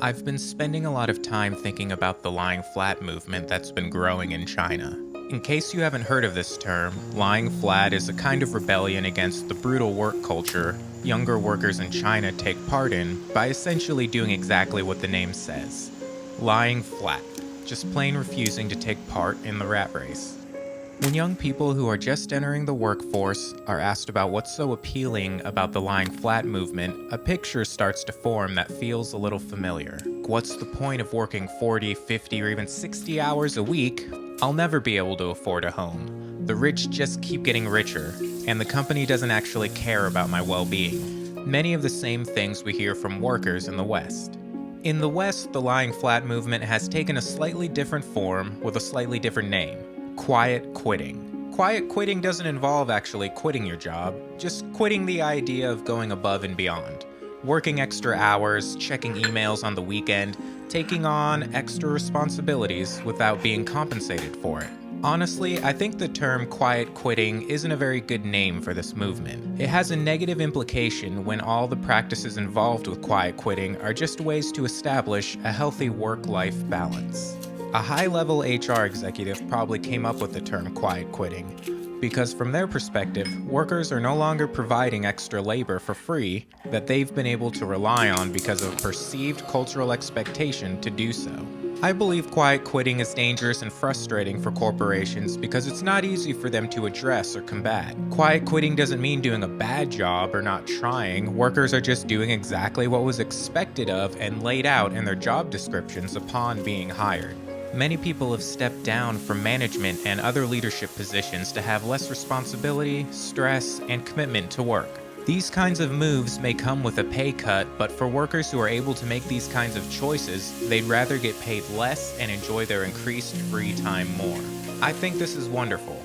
I've been spending a lot of time thinking about the lying flat movement that's been growing in China. In case you haven't heard of this term, lying flat is a kind of rebellion against the brutal work culture younger workers in China take part in by essentially doing exactly what the name says. Lying flat, just plain refusing to take part in the rat race. When young people who are just entering the workforce are asked about what's so appealing about the lying flat movement, a picture starts to form that feels a little familiar. What's the point of working 40, 50, or even 60 hours a week? I'll never be able to afford a home. The rich just keep getting richer, and the company doesn't actually care about my well-being. Many of the same things we hear from workers in the West. In the West, the lying flat movement has taken a slightly different form with a slightly different name. Quiet quitting. Quiet quitting doesn't involve actually quitting your job, just quitting the idea of going above and beyond. Working extra hours, checking emails on the weekend, taking on extra responsibilities without being compensated for it. Honestly, I think the term quiet quitting isn't a very good name for this movement. It has a negative implication when all the practices involved with quiet quitting are just ways to establish a healthy work-life balance. A high-level HR executive probably came up with the term quiet quitting, because from their perspective, workers are no longer providing extra labor for free that they've been able to rely on because of perceived cultural expectation to do so. I believe quiet quitting is dangerous and frustrating for corporations because it's not easy for them to address or combat. Quiet quitting doesn't mean doing a bad job or not trying. Workers are just doing exactly what was expected of and laid out in their job descriptions upon being hired. Many people have stepped down from management and other leadership positions to have less responsibility, stress, and commitment to work. These kinds of moves may come with a pay cut, but for workers who are able to make these kinds of choices, they'd rather get paid less and enjoy their increased free time more. I think this is wonderful.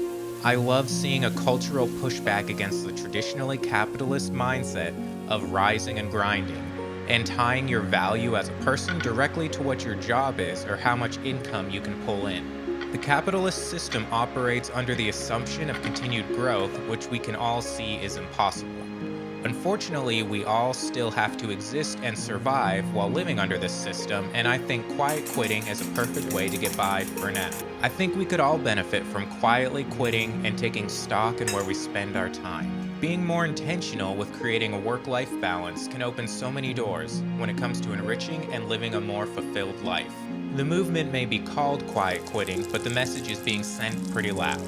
I love seeing a cultural pushback against the traditionally capitalist mindset of rising and grinding, and tying your value as a person directly to what your job is or how much income you can pull in. The capitalist system operates under the assumption of continued growth, which we can all see is impossible. Unfortunately, we all still have to exist and survive while living under this system, and I think quiet quitting is a perfect way to get by for now. I think we could all benefit from quietly quitting and taking stock in where we spend our time. Being more intentional with creating a work-life balance can open so many doors when it comes to enriching and living a more fulfilled life. The movement may be called quiet quitting, but the message is being sent pretty loud.